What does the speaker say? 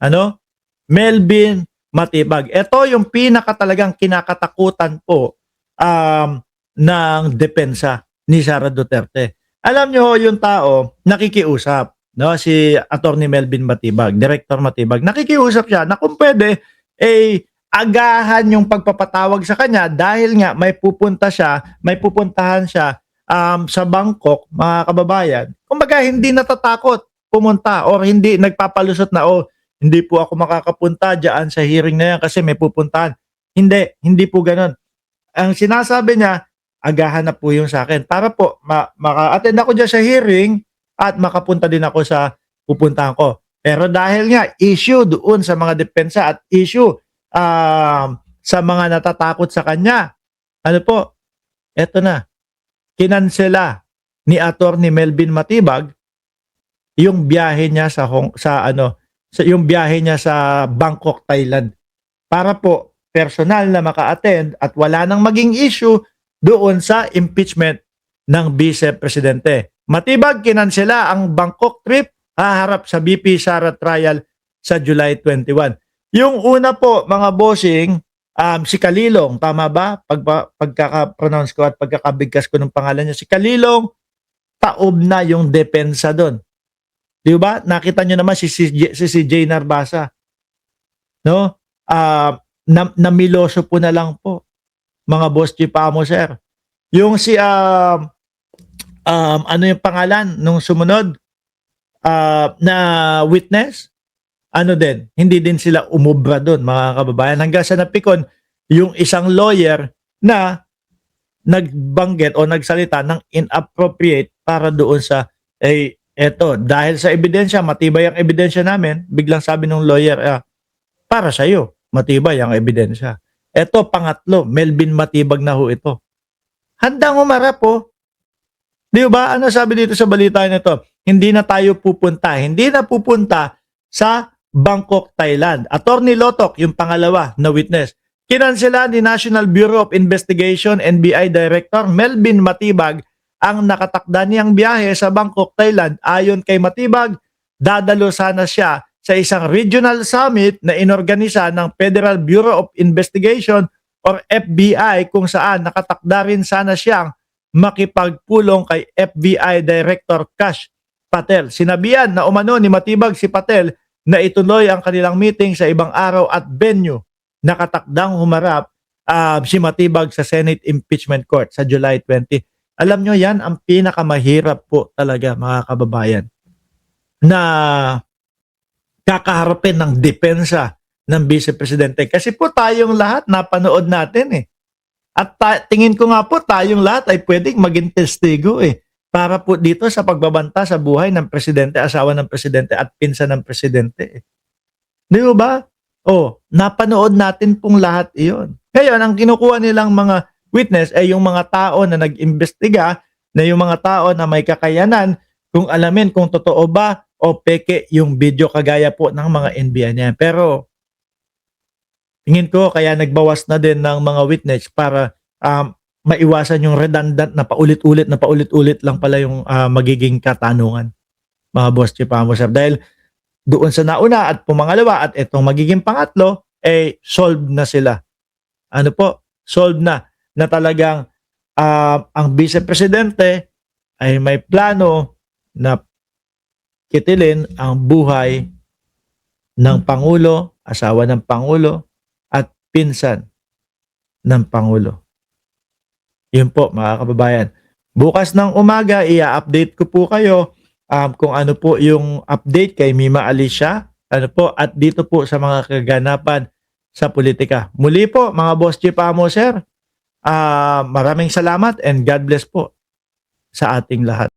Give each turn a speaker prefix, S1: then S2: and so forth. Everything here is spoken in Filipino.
S1: Ano? Melvin Matibag. Ito yung pinaka talagang kinakatakutan po ng depensa ni Sara Duterte. Alam nyo, yung tao, nakikiusap. No? Si Attorney Melvin Matibag, Director Matibag, nakikiusap siya na kung pwede, agahan yung pagpapatawag sa kanya dahil nga may pupuntahan siya sa Bangkok, mga kababayan. Kumbaga, hindi natatakot pumunta or hindi nagpapalusot na, hindi po ako makakapunta diyan sa hearing na yan kasi may pupuntahan. Hindi po ganun. Ang sinasabi niya, agahan na po yung sa akin para po maka-attend ako diyan sa hearing at makapunta din ako sa pupuntahan ko. Pero dahil nga issue doon sa mga depensa at issue sa mga natatakot sa kanya, ano po, eto na, kinansela ni Attorney Melvin Matibag yung biyahe niya yung biyahe niya sa Bangkok, Thailand para po personal na maka-attend at wala nang maging issue doon sa impeachment ng Vice Presidente. Matibag kinansela ang Bangkok trip, haharap sa BP Sara trial sa July 21. Yung una po, mga bossing, si Kalilong, tama ba? Pagkaka-pronounce ko at pagkakabigkas ko ng pangalan niya, si Kalilong, taob na yung depensa doon. Di ba? Nakita nyo naman si CJ Narbasa. No? Namiloso po na lang po. Mga boss Chipamo, sir. Yung si, ano yung pangalan nung sumunod na witness? Ano din? Hindi din sila umubra doon, mga kababayan. Hanggang sa napikon, yung isang lawyer na nagbanggit o nagsalita ng inappropriate para doon sa eto, dahil sa ebidensya, matibay ang ebidensya namin, biglang sabi ng lawyer, para sa'yo, matibay ang ebidensya. Eto, pangatlo, Melvin Matibag na ho ito. Handang umarap po. Di ba? Ano sabi dito sa balita nito? Hindi na tayo pupunta. Hindi na pupunta sa Bangkok, Thailand. Attorney Lotok, yung pangalawa na witness. Kinansela ni National Bureau of Investigation, NBI Director Melvin Matibag, ang nakatakda niyang biyahe sa Bangkok, Thailand. Ayon kay Matibag, dadalo sana siya sa isang regional summit na inorganisa ng Federal Bureau of Investigation or FBI kung saan nakatakda rin sana siyang makipagpulong kay FBI Director Kash Patel. Sinabihan na umano ni Matibag si Patel na ituloy ang kanilang meeting sa ibang araw at venue. Nakatakdang humarap si Matibag sa Senate Impeachment Court sa July 20. Alam nyo, yan ang pinakamahirap po talaga, mga kababayan, na kakaharapin ng depensa ng Vice Presidente. Kasi po tayong lahat napanood natin At tingin ko nga po tayong lahat ay pwedeng maging testigo para po dito sa pagbabanta sa buhay ng Presidente, asawa ng Presidente at pinsan ng Presidente. Di ba? Napanood natin pong lahat iyon. Ngayon, ang kinukuha nilang mga witness ay yung mga tao na nag-imbestiga, na yung mga tao na may kakayanan kung alamin kung totoo ba o peke yung video kagaya po ng mga NBI niya. Pero tingin ko kaya nagbawas na din ng mga witness para maiwasan yung redundant na paulit-ulit lang pala yung magiging katanungan, mga boss Chipamo, sir. Dahil doon sa nauna at pumangalawa at itong magiging pangatlo, solved na sila. Ano po? Solved na talagang ang Vice Presidente ay may plano na kitilin ang buhay ng Pangulo, asawa ng Pangulo, at pinsan ng Pangulo. Yun po, mga kababayan. Bukas ng umaga, i-update ko po kayo kung ano po yung update kay Mima Alicia, ano po, at dito po sa mga kaganapan sa politika. Muli po, mga boss Chipamo, sir, maraming salamat and God bless po sa ating lahat.